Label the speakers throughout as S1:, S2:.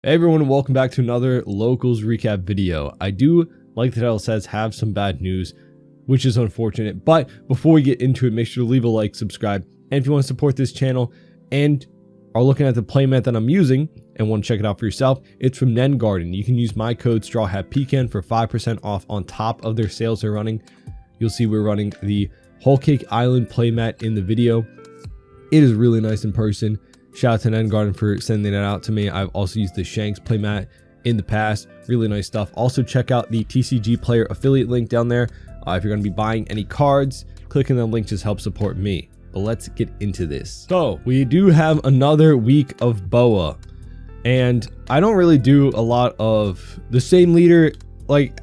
S1: Hey everyone, and welcome back to another Locals recap video. I do, like the title says, have some bad news, which is unfortunate. But before we get into it, make sure to leave a like, subscribe, and if you want to support this channel and are looking at the playmat that I'm using and want to check it out for yourself, it's from Nen Garden. You can use my code StrawHatPecan for 5% off on top of their sales they're running. You'll see we're running the Whole Cake Island playmat in the video. It is really nice in person. Shout out to Nen Garden for sending that out to me. I've also used the Shanks playmat in the past. Really nice stuff. Also check out the TCG player affiliate link down there. If you're going to be buying any cards, clicking the link just helps support me. But let's get into this. So we do have another week of Boa, and I don't really do a lot of the same leader like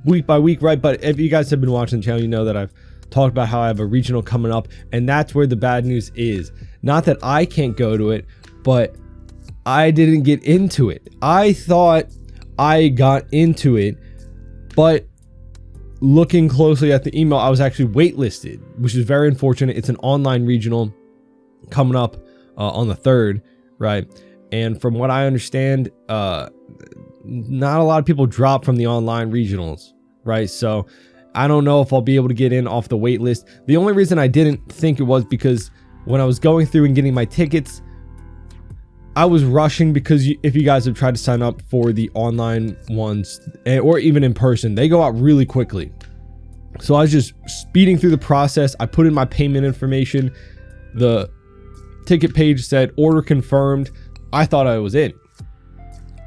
S1: week by week, right? But if you guys have been watching the channel, you know that I've talked about how I have a regional coming up, and that's where the bad news is. Not that I can't go to it, but I didn't get into it. I thought I got into it, but looking closely at the email, I was actually waitlisted, which is very unfortunate. It's an online regional coming up on the 3rd, right? And from what I understand, not a lot of people drop from the online regionals, right? So I don't know if I'll be able to get in off the wait list. The only reason I didn't think it was because when I was going through and getting my tickets, I was rushing, because if you guys have tried to sign up for the online ones or even in person, they go out really quickly. So I was just speeding through the process. I put in my payment information. The ticket page said order confirmed. I thought I was in.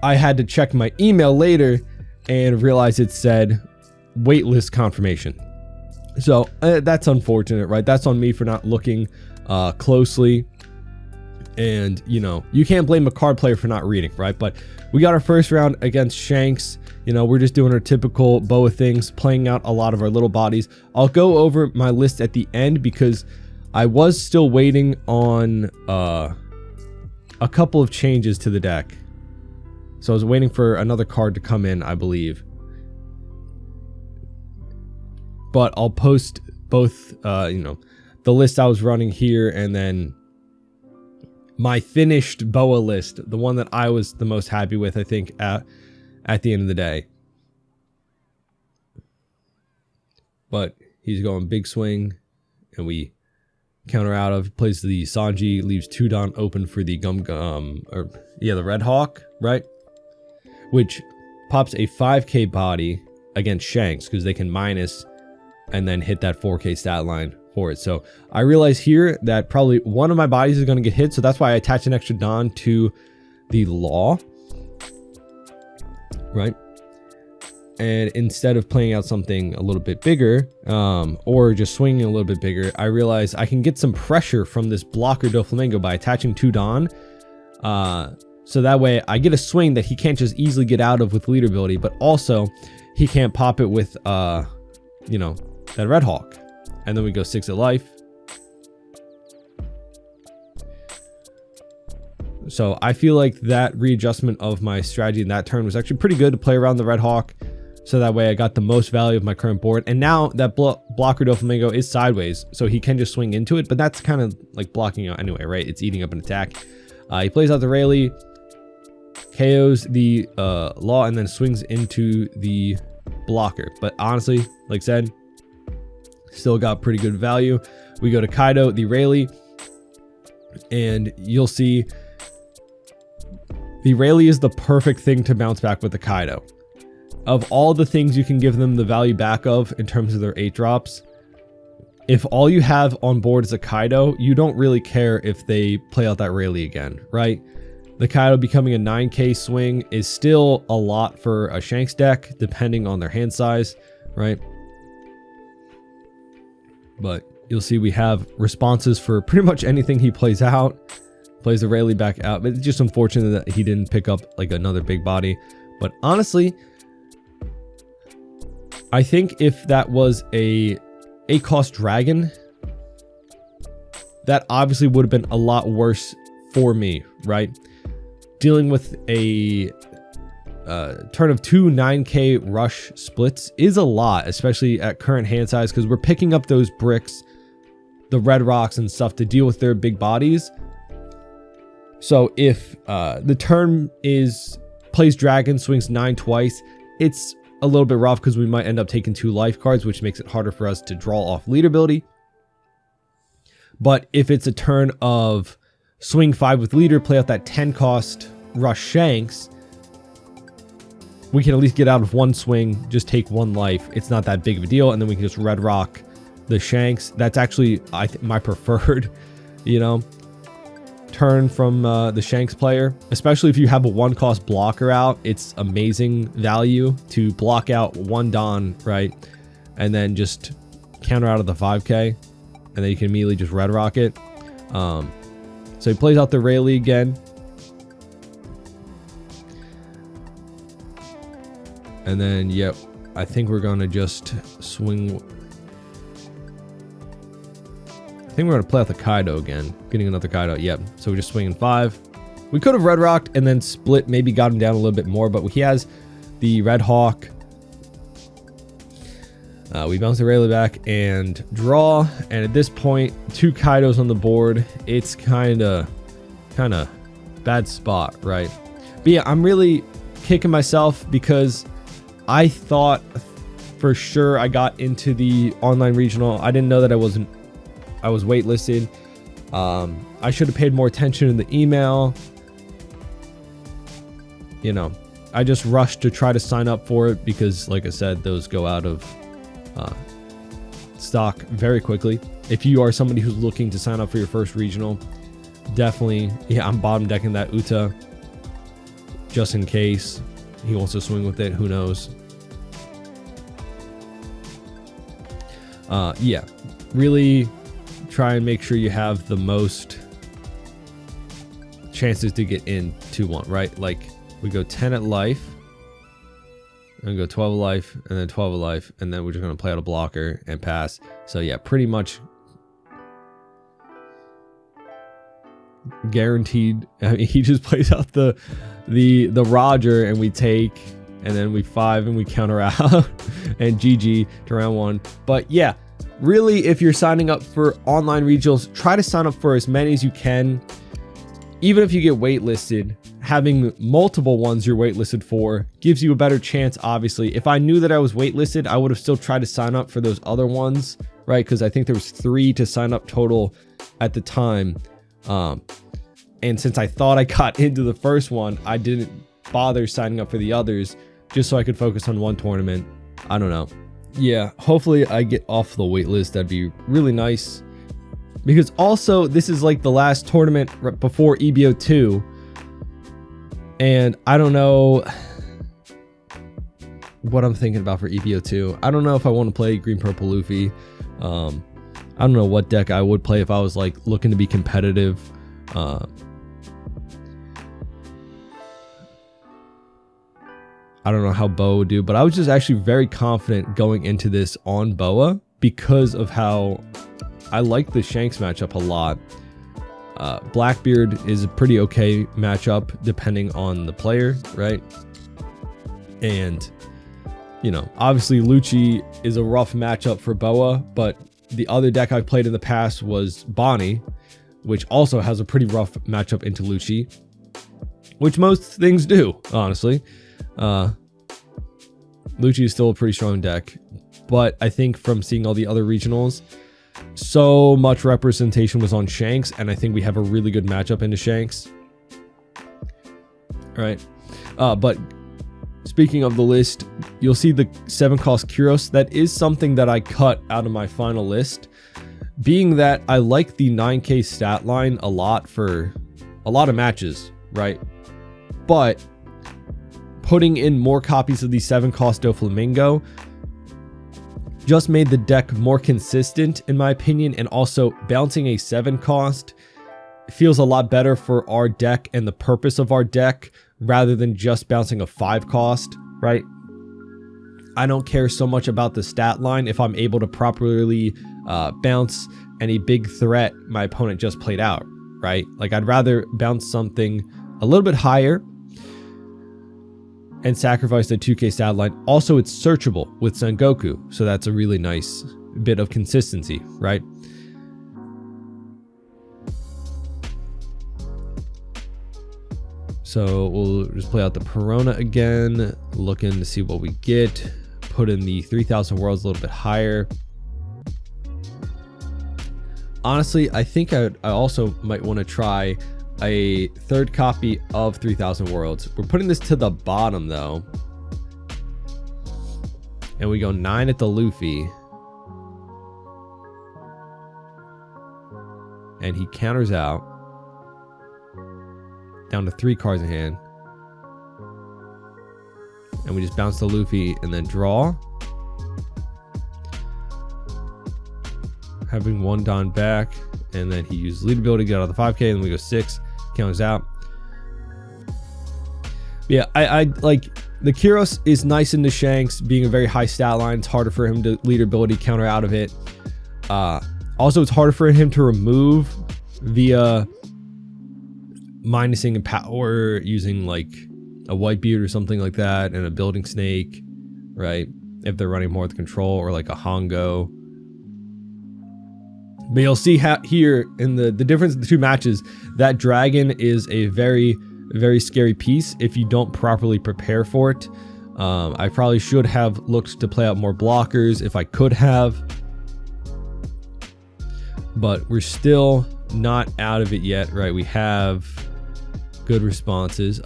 S1: I had to check my email later and realize it said waitlist confirmation. So that's unfortunate, right? That's on me for not looking closely. And you know, you can't blame a card player for not reading, right? But we got our first round against Shanks. You know, we're just doing our typical Boa things, playing out a lot of our little bodies. I'll go over my list at the end because I was still waiting on a couple of changes to the deck. So I was waiting for another card to come in, I believe. But I'll post both, you know, the list I was running here, and then my finished Boa list, the one that I was the most happy with, I think, at the end of the day. But he's going big swing, and we counter out of, plays the Sanji, leaves 2 Don open for the the Red Hawk, right? Which pops a 5k body against Shanks, because they can minus and then hit that 4k stat line for it. So I realize here that probably one of my bodies is going to get hit, so that's why I attach an extra Don to the Law, right? And instead of playing out something a little bit bigger, or just swinging a little bit bigger, I realize I can get some pressure from this blocker Doflamingo by attaching 2 Don. So that way I get a swing that he can't just easily get out of with leader ability, but also he can't pop it with, you know, that Red Hawk. And then we go 6 at life. So I feel like that readjustment of my strategy in that turn was actually pretty good to play around the Red Hawk. So that way I got the most value of my current board. And now that blocker Doflamingo is sideways, so he can just swing into it. But that's kind of like blocking out anyway, right? It's eating up an attack. He plays out the Rayleigh, KOs the Law, and then swings into the blocker. But honestly, like I said, still got pretty good value. We go to Kaido, the Rayleigh, and you'll see the Rayleigh is the perfect thing to bounce back with the Kaido. Of all the things you can give them the value back of in terms of their 8 drops, if all you have on board is a Kaido, you don't really care if they play out that Rayleigh again, right? The Kaido becoming a 9k swing is still a lot for a Shanks deck, depending on their hand size, right? But you'll see we have responses for pretty much anything he plays out. Plays the Rayleigh back out, but it's just unfortunate that he didn't pick up like another big body. But honestly, I think if that was a 8-cost dragon, that obviously would have been a lot worse for me, right? Dealing with a turn of 2 9k rush splits is a lot, especially at current hand size, because we're picking up those bricks, the red rocks and stuff to deal with their big bodies. So if the turn is plays dragon, swings 9 twice. It's a little bit rough because we might end up taking 2 life cards, which makes it harder for us to draw off leader ability. But if it's a turn of swing 5 with leader, play out that 10 cost rush Shanks, we can at least get out of 1 swing, just take 1 life. It's not that big of a deal, and then we can just red rock the Shanks. That's actually my preferred, you know, turn from the Shanks player, especially if you have a 1 cost blocker out. It's amazing value to block out 1 Don, right, and then just counter out of the 5k, and then you can immediately just red rock it. So he plays out the Rayleigh again. And then, yep, I think we're going to just swing. I think we're going to play out the Kaido again. Getting another Kaido, yep. So we're just swinging 5. We could have red rocked and then split, maybe got him down a little bit more, but he has the Red Hawk. We bounce the Rayleigh back and draw. And at this point, 2 Kaidos on the board. It's kind of bad spot, right? But yeah, I'm really kicking myself because I thought for sure I got into the online regional. I didn't know that I was waitlisted. I should have paid more attention in the email. You know, I just rushed to try to sign up for it because, like I said, those go out of stock very quickly. If you are somebody who's looking to sign up for your first regional, definitely, yeah, I'm bottom decking that Uta just in case he wants to swing with it. Who knows? Yeah, really try and make sure you have the most chances to get into one, right? Like we go 10 at life, and go 12 of life, and then 12 of life, and then we're just going to play out a blocker and pass. So yeah, pretty much guaranteed. I mean, he just plays out the Roger, and we take, and then we 5 and we counter out and GG to round 1. But yeah, really, if you're signing up for online regionals, try to sign up for as many as you can. Even if you get waitlisted, having multiple ones you're waitlisted for gives you a better chance. Obviously, if I knew that I was waitlisted, I would have still tried to sign up for those other ones, right? Because I think there was 3 to sign up total at the time. And since I thought I got into the first one, I didn't bother signing up for the others just so I could focus on one tournament. I don't know. Yeah, hopefully I get off the wait list. That'd be really nice. Because also, this is like the last tournament before EBO 2. And I don't know what I'm thinking about for EBO 2. I don't know if I want to play Green Purple Luffy. I don't know what deck I would play if I was like looking to be competitive. I don't know how Boa would do, but I was just actually very confident going into this on Boa because of how I like the Shanks matchup a lot. Blackbeard is a pretty okay matchup depending on the player, right? And, you know, obviously Lucci is a rough matchup for Boa, but the other deck I've played in the past was Bonnie, which also has a pretty rough matchup into Lucci, which most things do, honestly. Lucci is still a pretty strong deck, but I think from seeing all the other regionals, so much representation was on Shanks, and I think we have a really good matchup into Shanks. All right. But speaking of the list, you'll see the 7 cost Kyros. That is something that I cut out of my final list, being that I like the 9k stat line a lot for a lot of matches, right? But putting in more copies of the 7 cost Doflamingo just made the deck more consistent, in my opinion, and also bouncing a 7 cost feels a lot better for our deck and the purpose of our deck rather than just bouncing a 5 cost, right? I don't care so much about the stat line if I'm able to properly bounce any big threat my opponent just played out, right? Like, I'd rather bounce something a little bit higher and sacrifice the 2k stat line. Also, it's searchable with Sengoku, so that's a really nice bit of consistency, right? So we'll just play out the Perona again, looking to see what we get. Put in the 3000 worlds a little bit higher. Honestly, I think I also might want to try a third copy of 3000 worlds. We're putting this to the bottom though. And we go 9 at the Luffy. And he counters out. Down to 3 cards in hand. And we just bounce the Luffy and then draw. Having 1 Don back. And then he uses lead ability to get out of the 5k. And then we go 6. Counters out. Yeah, I like the Kyros is nice into Shanks being a very high stat line. It's harder for him to lead ability counter out of it. Also, it's harder for him to remove via minusing in power using like a white beard or something like that, and a building snake, right? If they're running more with control, or like a Hongo. But you'll see here in the difference in the 2 matches, that dragon is a very, very scary piece if you don't properly prepare for it. I probably should have looked to play out more blockers if I could have. But we're still not out of it yet, right? We have good responses.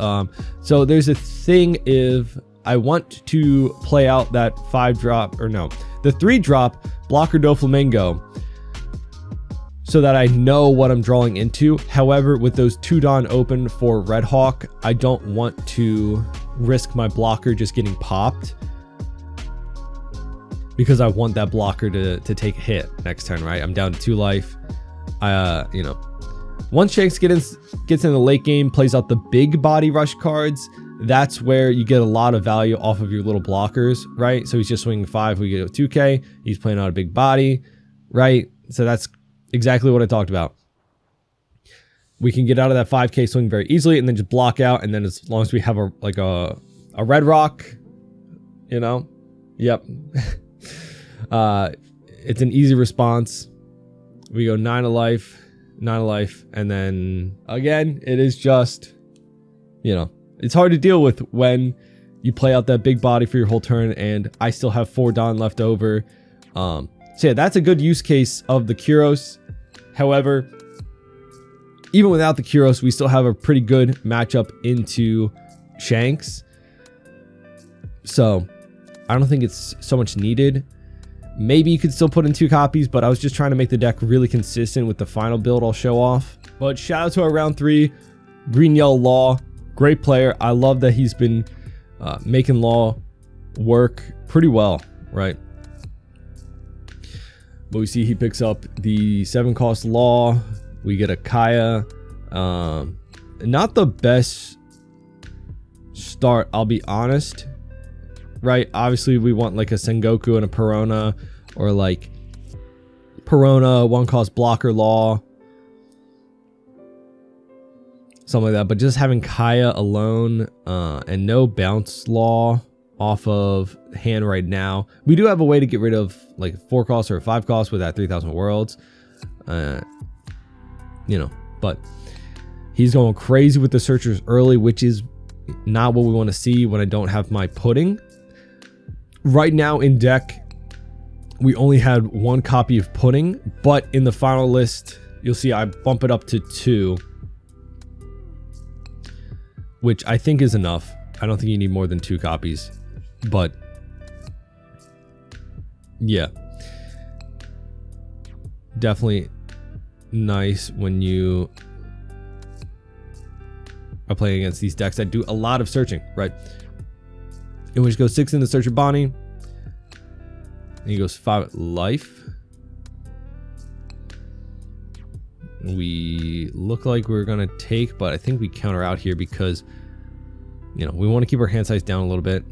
S1: So there's a thing, if I want to play out that 5-drop, or no, the 3-drop blocker Doflamingo, so that I know what I'm drawing into. However, with those 2 Don open for Red Hawk, I don't want to risk my blocker just getting popped, because I want that blocker to take a hit next turn, right? I'm down to 2 life. You know, once Shanks gets in the late game, plays out the big body rush cards, that's where you get a lot of value off of your little blockers, right? So he's just swinging 5, we get a 2k, he's playing out a big body, right? So that's exactly what I talked about. We can get out of that 5k swing very easily and then just block out, and then as long as we have a red rock, you know, yep. It's an easy response. We go 9 of life, and then again, it is just, you know, it's hard to deal with when you play out that big body for your whole turn, and I still have 4 Don left over. So yeah, that's a good use case of the Kyros. However, even without the Kyros, we still have a pretty good matchup into Shanks. So I don't think it's so much needed. Maybe you could still put in 2 copies, but I was just trying to make the deck really consistent with the final build I'll show off. But shout out to our round 3, Green Yellow Law. Great player. I love that he's been making Law work pretty well, right? But we see he picks up the 7-cost Law. We get a Kaya. Not the best start, I'll be honest. Right? Obviously, we want like a Sengoku and a Perona, or like Perona, 1-cost blocker Law. Something like that. But just having Kaya alone and no bounce Law off of hand right now. We do have a way to get rid of like 4-cost or 5-cost with that 3000 worlds. You know, but he's going crazy with the searchers early, which is not what we want to see when I don't have my pudding. Right now in deck, we only had 1 copy of pudding, but in the final list, you'll see I bump it up to 2, which I think is enough. I don't think you need more than 2 copies, but yeah, definitely nice when you are playing against these decks that do a lot of searching, right? And we just go 6 in the Searcher Bonnie, and he goes 5 at life. We look like we're gonna take, but I think we counter out here because, you know, we want to keep our hand size down a little bit.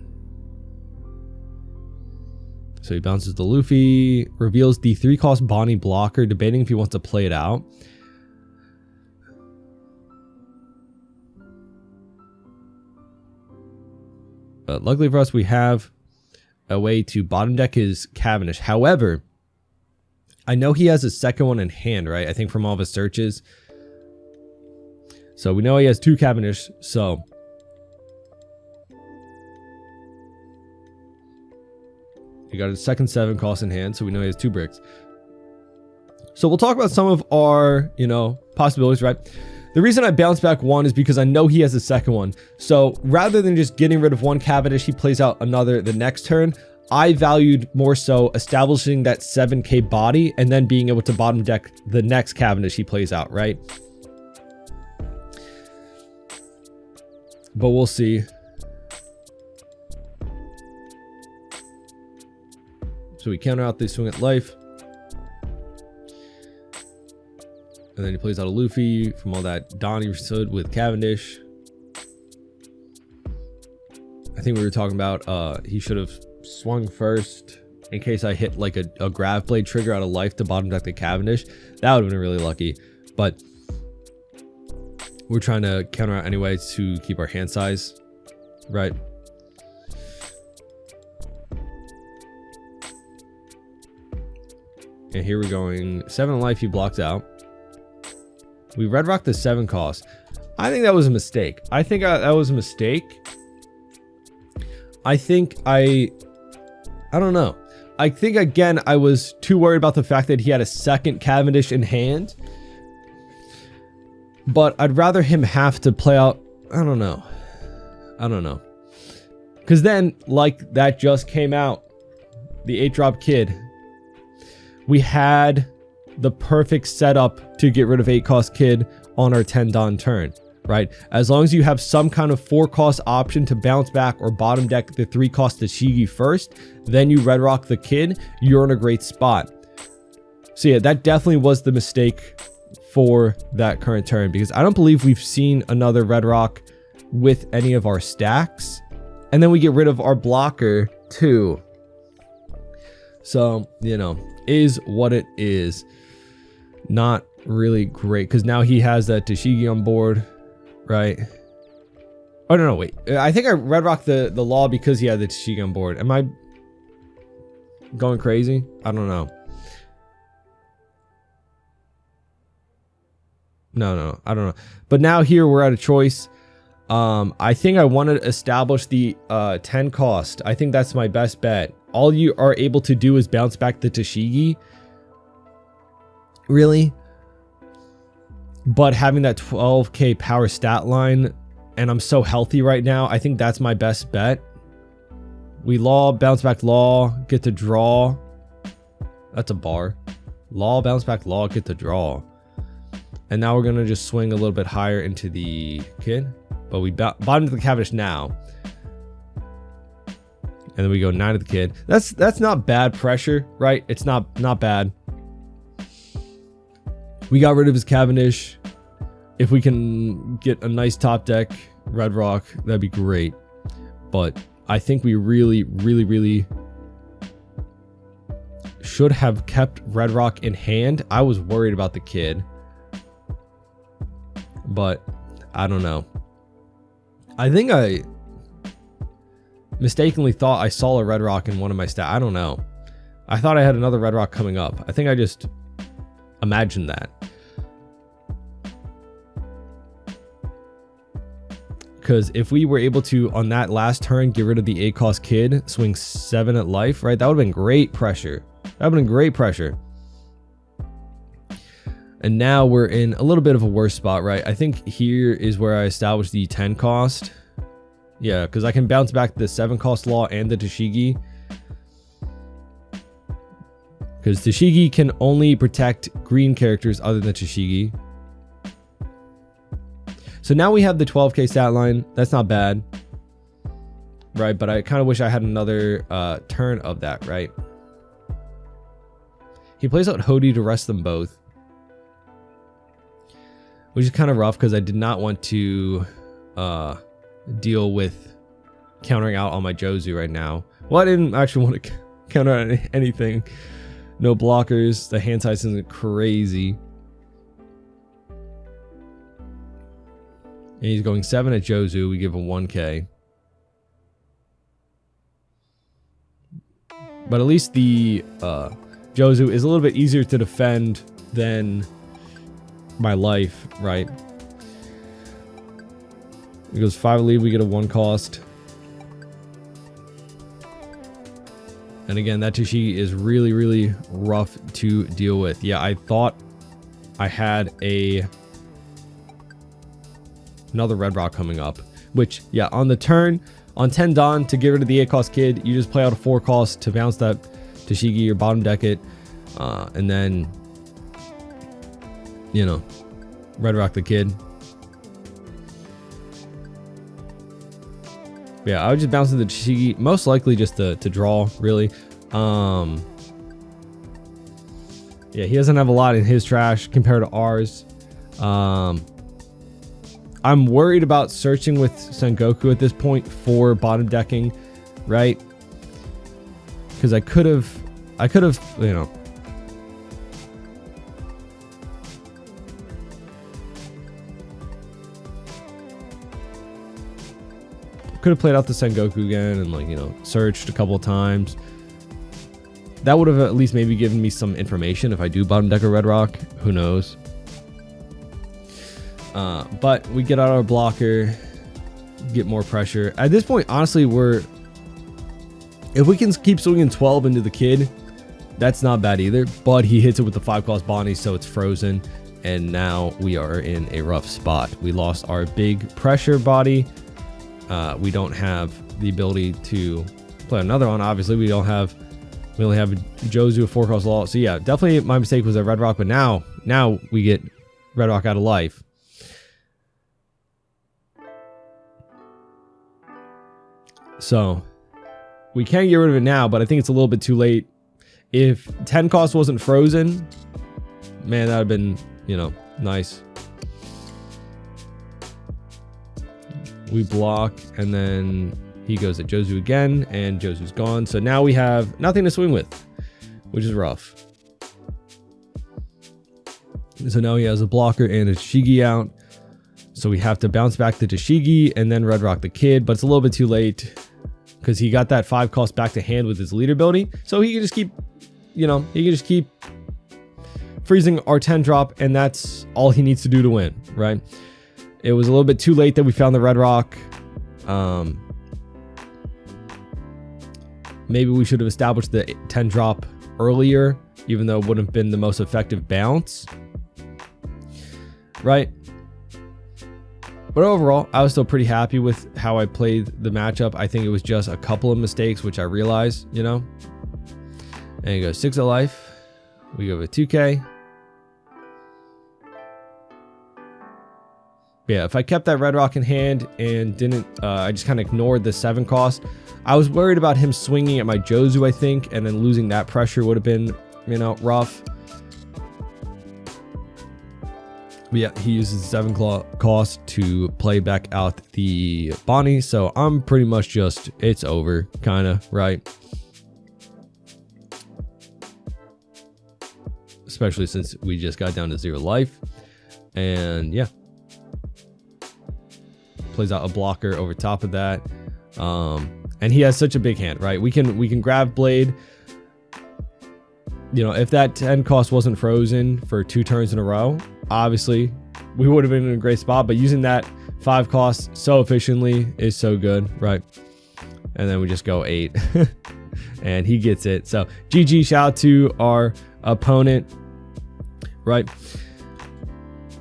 S1: So he bounces the Luffy, reveals the 3-cost Bonnie blocker, debating if he wants to play it out. But luckily for us, we have a way to bottom deck his Cavendish. However, I know he has a second one in hand, right? I think from all of his searches. So we know he has 2 Cavendish, so he got his second 7 cost in hand, so we know he has 2 bricks. So we'll talk about some of our, possibilities, right? The reason I bounce back 1 is because I know he has a second one. So rather than just getting rid of 1 Cavendish, he plays out another the next turn. I valued more so establishing that 7k body and then being able to bottom deck the next Cavendish he plays out, right? But we'll see. So we counter out the swing at life. And then he plays out a Luffy from all that Donnie stood with Cavendish. I think we were talking about he should have swung first in case I hit like a grav blade trigger out of life to bottom deck the Cavendish. That would have been really lucky. But we're trying to counter out anyway to keep our hand size, right? And here we're going 7 in life, he blocks out. We red rock the 7 cost. I think that was a mistake. I think that was a mistake. I don't know. I think again, I was too worried about the fact that he had a second Cavendish in hand. But I'd rather him have to play out. I don't know. Because then, like that just came out, the 8-drop kid. We had the perfect setup to get rid of 8 cost kid on our 10 Don turn, right? As long as you have some kind of 4 cost option to bounce back or bottom deck the 3 cost Tashigi first, then you red rock the kid, you're in a great spot. So yeah, that definitely was the mistake for that current turn, because I don't believe we've seen another red rock with any of our stacks. And then we get rid of our blocker too. So, is what it is. Not really great, because now he has that Tashigi on board, right? Oh, no, wait. I think I red rocked the law because he had the Tashigi on board. Am I going crazy? I don't know. No, I don't know. But now here we're at a choice. I think I want to establish the 10 cost. I think that's my best bet. All you are able to do is bounce back the Tashigi. Really? But having that 12k power stat line, and I'm so healthy right now, I think that's my best bet. We law, bounce back law, get to draw. That's a bar. Law, bounce back law, get to draw. And now we're going to just swing a little bit higher into the kid. But we bottom to the Cavendish now. And then we go 9 to the kid. That's not bad pressure, right? It's not bad. We got rid of his Cavendish. If we can get a nice top deck red rock, that'd be great. But I think we really should have kept red rock in hand. I was worried about the kid. But I don't know. I think I mistakenly thought I saw a red rock in one of my stats. I don't know. I thought I had another red rock coming up. I think I just imagined that. Because if we were able to, on that last turn, get rid of the 8 cost kid, swing 7 at life, right? That would have been great pressure. That would have been great pressure. And now we're in a little bit of a worse spot, right? I think here is where I established the 10 cost. Yeah, because I can bounce back the 7 cost law and the Tashigi. Because Tashigi can only protect green characters other than Tashigi. So now we have the 12k stat line. That's not bad. Right, but I kind of wish I had another turn of that, right? He plays out Hody to rest them both. Which is kind of rough because I did not want to deal with countering out on my Jozu right now. Well, I didn't actually want to counter out anything. No blockers. The hand size isn't crazy. And he's going 7 at Jozu. We give him 1k. But at least the Jozu is a little bit easier to defend than my life, right? It goes 5 lead, we get a 1 cost. And again, that Tashigi is really, really rough to deal with. Yeah, I thought I had another Red Rock coming up, which, yeah, on the turn, on 10 Don, to get rid of the 8 cost kid, you just play out a 4 cost to bounce that Tashigi or bottom deck it, and then, you know, Red Rock the kid. Yeah, I would just bounce into Tashigi, most likely just to draw, really. Yeah, he doesn't have a lot in his trash compared to ours. I'm worried about searching with Sengoku at this point for bottom decking, right? Because I could have, you know. Could have played out the Sengoku again and, like, you know, searched a couple of times. That would have at least maybe given me some information if I do bottom deck a Red Rock. Who knows? But we get out our blocker, get more pressure. At this point, honestly, if we can keep swinging 12 into the kid, that's not bad either. But he hits it with the 5 cost Bonnie, so it's frozen. And now we are in a rough spot. We lost our big pressure body. We don't have the ability to play another one. Obviously, we only have Jozu, a 4 cost law. So yeah, definitely my mistake was a Red Rock, but now we get Red Rock out of life. So we can get rid of it now, but I think it's a little bit too late. If 10 cost wasn't frozen, man, that would have been, you know, nice. We block, and then he goes at Jozu again, and Jozu's gone. So now we have nothing to swing with, which is rough. So now he has a blocker and a Tashigi out. So we have to bounce back to Tashigi and then Red Rock the kid, but it's a little bit too late because he got that 5 cost back to hand with his leader ability. So he can just keep, you know, freezing our 10 drop, and that's all he needs to do to win, right? It was a little bit too late that we found the Red Rock. Maybe we should have established the 10 drop earlier, even though it wouldn't have been the most effective bounce. Right? But overall, I was still pretty happy with how I played the matchup. I think it was just a couple of mistakes, which I realized, you know. And he goes 6 of life. We go with 2K. Yeah, if I kept that Red Rock in hand and didn't, I just kind of ignored the 7 cost. I was worried about him swinging at my Jozu, I think, and then losing that pressure would have been, you know, rough. But yeah, he uses 7 cost to play back out the Bonnie, so I'm pretty much just, it's over, kind of, right? Especially since we just got down to 0 life. And yeah. Plays out a blocker over top of that. And he has such a big hand, right? We can grab Blade. You know, if that 10 cost wasn't frozen for 2 turns in a row, obviously we would have been in a great spot, but using that 5 cost so efficiently is so good, right? And then we just go 8 and he gets it. So GG, shout out to our opponent, right?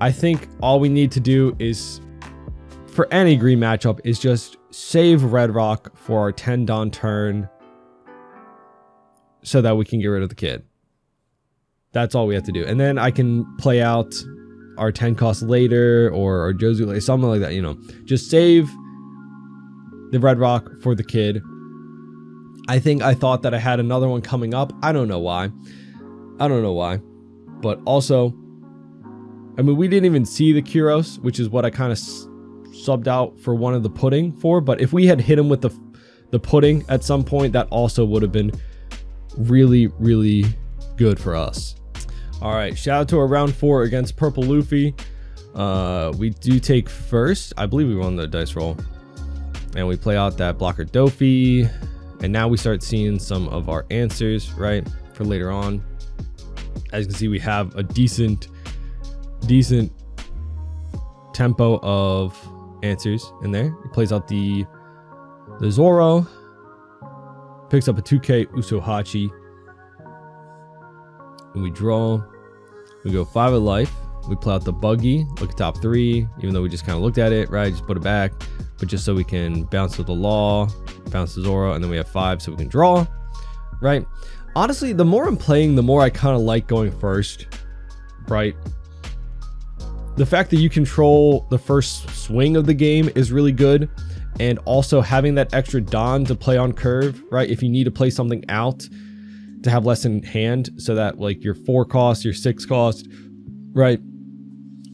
S1: I think all we need to do is, for any green matchup, is just save Red Rock for our 10 Don turn so that we can get rid of the kid. That's all we have to do. And then I can play out our 10 cost later or our Jozu later, something like that, you know. Just save the Red Rock for the kid. I thought that I had another one coming up. I don't know why. But also, I mean, we didn't even see the Kuros, which is what I kind of subbed out for one of the pudding for. But if we had hit him with the pudding at some point, that also would have been really, really good for us. All right, shout out to our round 4 against Purple Luffy. We do take first. I believe we won the dice roll. And we play out that blocker Dofi. And now we start seeing some of our answers, right, for later on. As you can see, we have a decent tempo of answers in there. He plays out the Zoro, picks up a 2K Usohachi, and we draw. We go 5 of life. We play out the buggy, look at top 3, even though we just kind of looked at it, right? Just put it back, but just so we can bounce with the law, bounce to Zoro, and then we have 5 so we can draw, right? Honestly, the more I'm playing, the more I kind of like going first, right? The fact that you control the first swing of the game is really good, and also having that extra Don to play on curve, right? If you need to play something out to have less in hand, so that like your 4 cost, your 6 cost, right?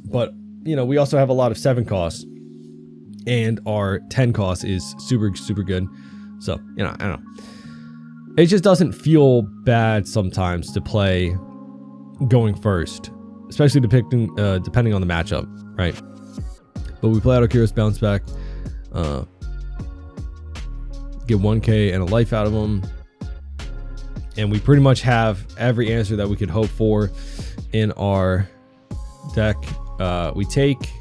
S1: But you know, we also have a lot of 7 costs, and our 10 cost is super good. So you know, I don't know, it just doesn't feel bad sometimes to play going first, especially depending on the matchup, right? But we play out Akira's bounce back, get 1K and a life out of him, and we pretty much have every answer that we could hope for in our deck. We take,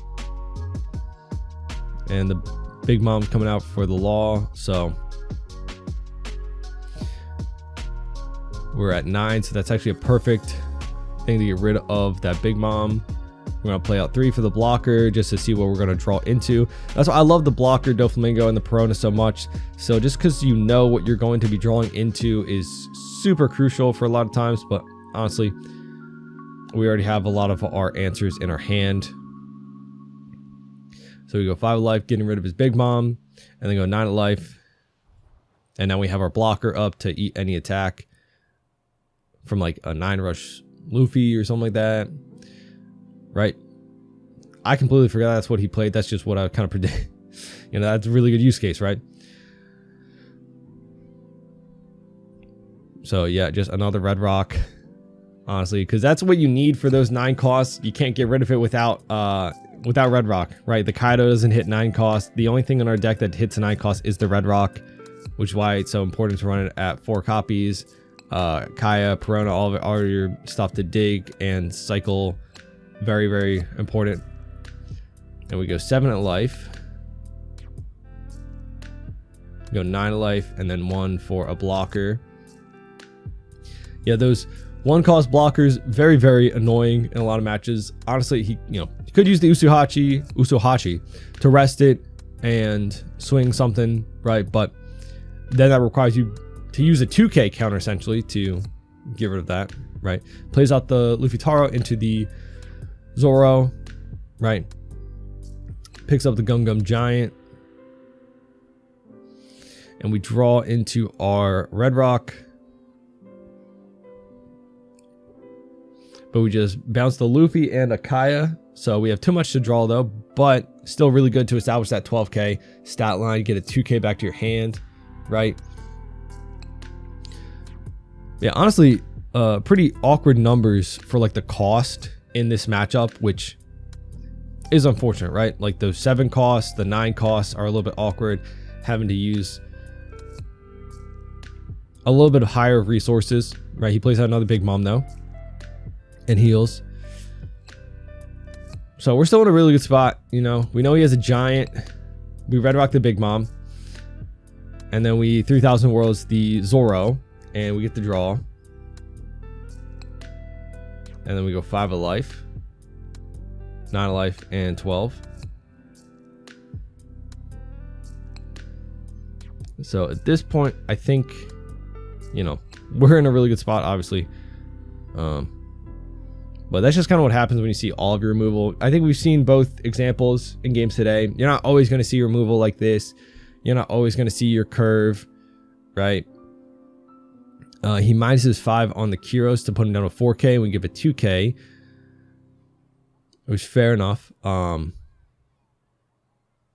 S1: and the big mom's coming out for the law, so we're at 9, so that's actually a perfect thing to get rid of that big mom. We're gonna play out 3 for the blocker just to see what we're gonna draw into. That's why I love the blocker, Doflamingo, and the Perona so much. So just because you know what you're going to be drawing into is super crucial for a lot of times, but honestly, we already have a lot of our answers in our hand. So we go 5 of life, getting rid of his big mom, and then go 9 of life. And now we have our blocker up to eat any attack from like a 9 rush Luffy or something like that, right? I completely forgot that's what he played. That's just what I kind of predict. You know, that's a really good use case, right? So yeah, just another red rock, honestly, because that's what you need for those 9 costs. You can't get rid of it without red rock, right? The Kaido doesn't hit 9 costs. The only thing in our deck that hits a 9 cost is the red rock, which is why it's so important to run it at 4 copies. Kaya, Perona, all of your stuff to dig and cycle, very important. And we go 7 at life, go 9 at life, and then 1 for a blocker. Yeah, those 1 cost blockers, very annoying in a lot of matches. Honestly, he could use the Usohachi to rest it and swing something, right? But then that requires you to use a 2K counter essentially to get rid of that, right? Plays out the Luffy Taro into the Zoro, right? Picks up the Gum Giant, and we draw into our red rock. But we just bounce the Luffy and a Kaya, so we have too much to draw though, but still really good to establish that 12K stat line, get a 2K back to your hand, right? Yeah, honestly, pretty awkward numbers for like the cost in this matchup, which is unfortunate, right? Like those 7 costs, the 9 costs are a little bit awkward, having to use a little bit of higher resources, right? He plays out another big mom though, and heals. So we're still in a really good spot. You know, we know he has a giant. We red rock the big mom, and then we 3000 worlds the Zoro, and we get the draw, and then we go 5 of life, 9 of life, and 12. So at this point, I think, you know, we're in a really good spot, obviously. But that's just kind of what happens when you see all of your removal. I think we've seen both examples in games today. You're not always going to see removal like this. You're not always going to see your curve, right? He minuses 5 on the Kiros to put him down to 4K. We give it 2K, which is fair enough. And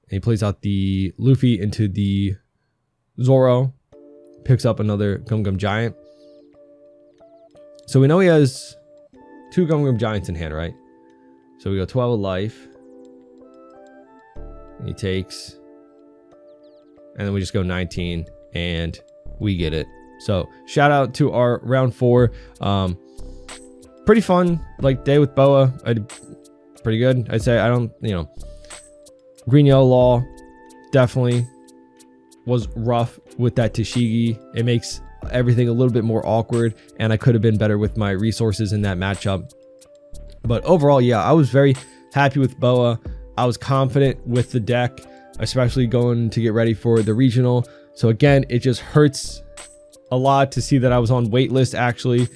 S1: he plays out the Luffy into the Zoro, picks up another Gum Giant. So we know he has 2 Gum Giants in hand, right? So we go 12 of life. And he takes, and then we just go 19, and we get it. So shout out to our round 4. Pretty fun like day with Boa. I did pretty good, I'd say. I don't, Green Yellow Law definitely was rough with that Tashigi. It makes everything a little bit more awkward, and I could have been better with my resources in that matchup. But overall, yeah, I was very happy with Boa. I was confident with the deck, especially going to get ready for the regional. So again, it just hurts a lot to see that I was on waitlist actually,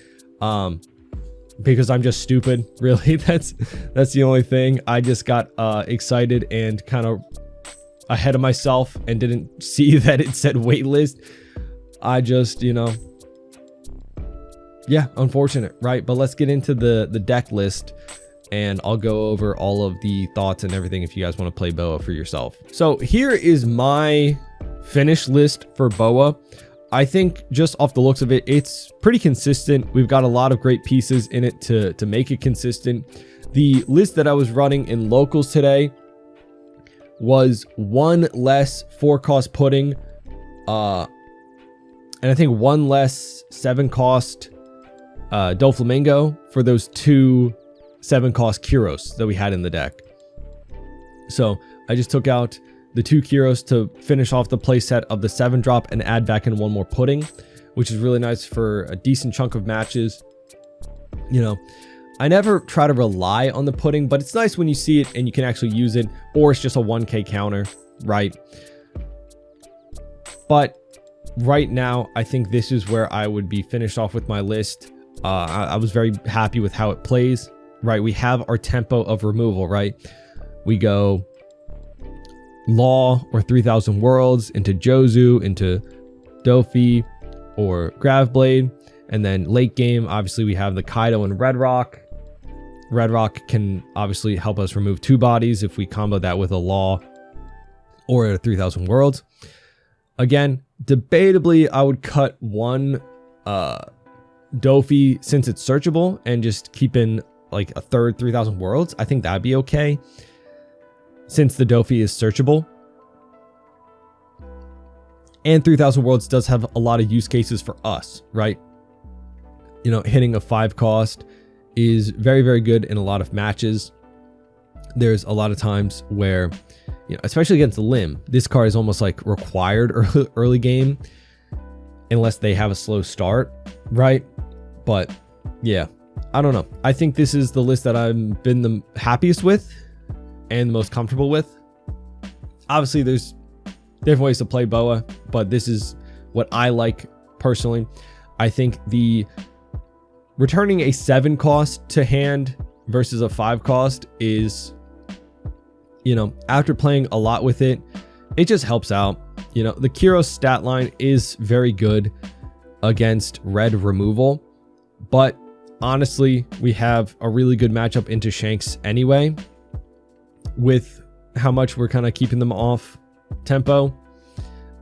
S1: because I'm just stupid. Really, that's the only thing. I just got excited and kind of ahead of myself and didn't see that it said waitlist. I just, you know, yeah, unfortunate, right? But let's get into the deck list, and I'll go over all of the thoughts and everything if you guys want to play Boa for yourself. So here is my finish list for Boa. I think just off the looks of it, it's pretty consistent. We've got a lot of great pieces in it to make it consistent. The list that I was running in locals today was one less 4-cost pudding, and I think one less 7-cost Doflamingo for those 2 7-cost Kyros that we had in the deck. So I just took out the 2 Kyros to finish off the playset of the 7-drop and add back in one more pudding, which is really nice for a decent chunk of matches. You know, I never try to rely on the pudding, but it's nice when you see it and you can actually use it, or it's just a 1k counter, right? But right now, I think this is where I would be finished off with my list. I was very happy with how it plays, right? We have our tempo of removal, right? We go Law or 3000 Worlds into Jozu, into Dofi or Graveblade. And then late game, obviously we have the Kaido and Red Rock. Red Rock can obviously help us remove 2 bodies if we combo that with a Law or a 3000 Worlds. Again, debatably, I would cut one Dofi since it's searchable and just keep in like a third 3000 Worlds. I think that'd be okay since the Dofi is searchable. And 3000 Worlds does have a lot of use cases for us, right? You know, hitting a 5-cost is very, very good in a lot of matches. There's a lot of times where, you know, especially against Limb, this card is almost like required early game unless they have a slow start, right? But yeah, I don't know. I think this is the list that I've been the happiest with and the most comfortable with. Obviously, there's different ways to play Boa, but this is what I like personally. I think the returning a 7-cost to hand versus a 5-cost is, you know, after playing a lot with it, it just helps out. You know, the Kyros stat line is very good against red removal, but honestly, we have a really good matchup into Shanks anyway, with how much we're kind of keeping them off tempo.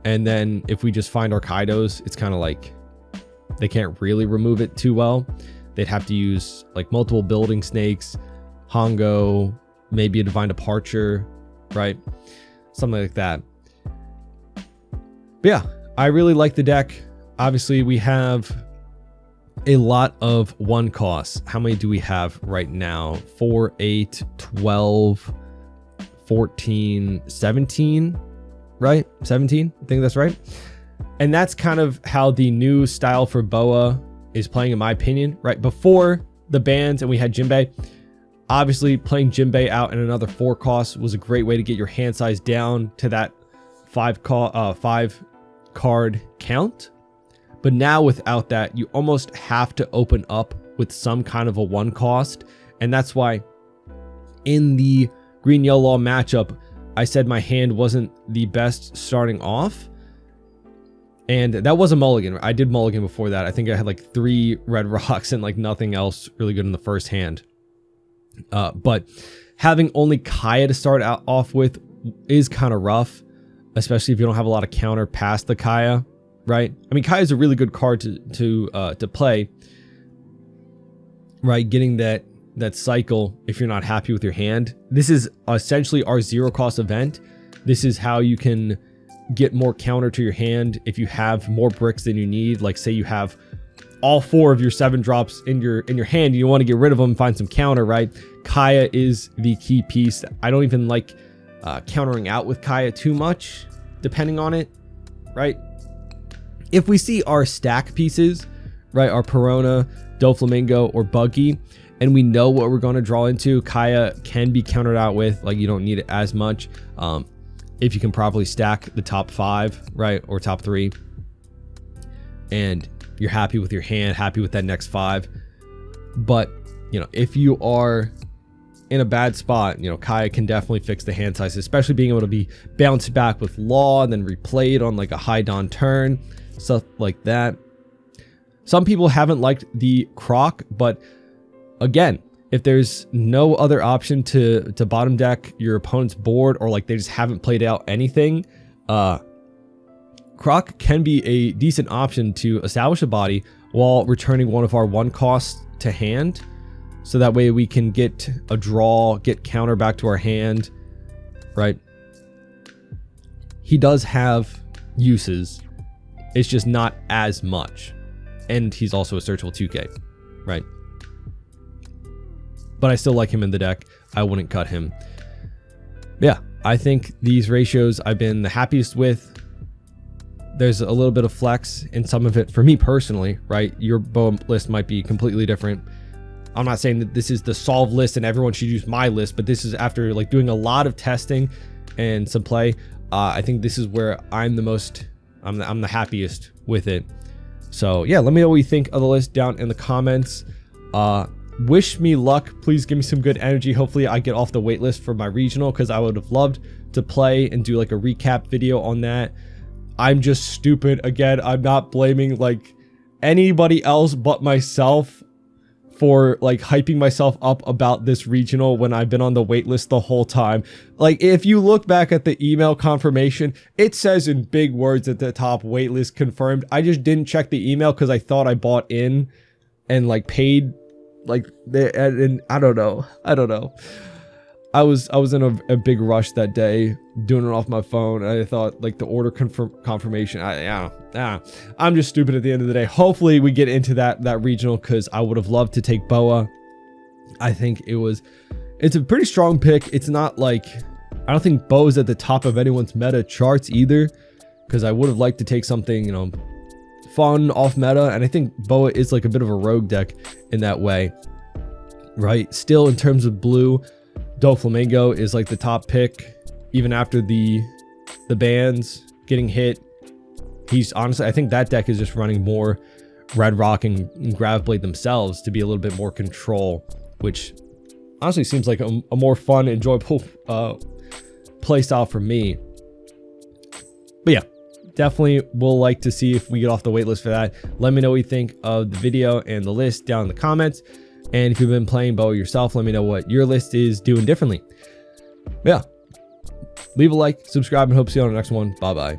S1: And then if we just find our Kaidos, it's kind of like they can't really remove it too well. They'd have to use like multiple building snakes, Hongo, maybe a Divine Departure, right? Something like that. But yeah, I really like the deck. Obviously, we have a lot of 1 costs. How many do we have right now? 4, 8, 12, 14, 17, right? 17, I think that's right. And that's kind of how the new style for Boa is playing, in my opinion, right? Before the bans and we had Jinbei, obviously playing Jinbei out in another 4 costs was a great way to get your hand size down to that 5 card count. But now without that, you almost have to open up with some kind of a 1 cost. And that's why in the Green Yellow Law matchup, I said my hand wasn't the best starting off. And that was a mulligan. I did mulligan before that. I think I had like 3 red rocks and like nothing else really good in the first hand. But having only Kaya to start out off with is kind of rough, especially if you don't have a lot of counter past the Kaya, right? I mean, Kaya is a really good card to play, right? Getting that cycle if you're not happy with your hand. This is essentially our 0-cost event. This is how you can get more counter to your hand if you have more bricks than you need. Like say you have all 4 of your 7-drops in your hand, you want to get rid of them, find some counter, right? Kaya is the key piece. I don't even like countering out with Kaya too much, depending on it, right? If we see our stack pieces, right, our Perona, Doflamingo, or Buggy, and we know what we're going to draw into, Kaya can be countered out with, like, you don't need it as much if you can properly stack the top 5, right, or top 3, and you're happy with your hand, happy with that next 5. But, you know, if you are in a bad spot, you know, Kaya can definitely fix the hand size, especially being able to be bounced back with Law and then replayed on like a high Dawn turn, stuff like that. Some people haven't liked the Croc, but again, if there's no other option to bottom deck your opponent's board, or like they just haven't played out anything, Croc can be a decent option to establish a body while returning one of our 1 cost to hand. So that way we can get a draw, get counter back to our hand, right? He does have uses. It's just not as much. And he's also a searchable 2K, right? But I still like him in the deck. I wouldn't cut him. Yeah, I think these ratios I've been the happiest with. There's a little bit of flex in some of it for me personally, right? Your Boa list might be completely different. I'm not saying that this is the solve list and everyone should use my list, but this is after like doing a lot of testing and some play. I think this is where I'm the happiest with it. So yeah, let me know what you think of the list down in the comments. Wish me luck. Please give me some good energy. Hopefully I get off the wait list for my regional, because I would have loved to play and do like a recap video on that. I'm just stupid. Again, I'm not blaming like anybody else but myself for like hyping myself up about this regional when I've been on the wait list the whole time. Like, if you look back at the email confirmation, it says in big words at the top, wait list confirmed. I just didn't check the email because I thought I bought in and like paid like and I don't know. I was in a big rush that day, doing it off my phone. I thought like the order confirmation. I'm just stupid at the end of the day. Hopefully we get into that regional, because I would have loved to take Boa. I think it's a pretty strong pick. It's not like, I don't think Boa's at the top of anyone's meta charts either, because I would have liked to take something, you know, fun off meta. And I think Boa is like a bit of a rogue deck in that way, right? Still, in terms of blue, Doflamingo is like the top pick, even after the bans getting hit. He's honestly, I think that deck is just running more Red Rock and Grav Blade themselves to be a little bit more control, which honestly seems like a more fun, enjoyable playstyle for me. But yeah, definitely will like to see if we get off the waitlist for that. Let me know what you think of the video and the list down in the comments. And if you've been playing Boa yourself, let me know what your list is doing differently. Yeah, leave a like, subscribe, and hope to see you on the next one. Bye bye.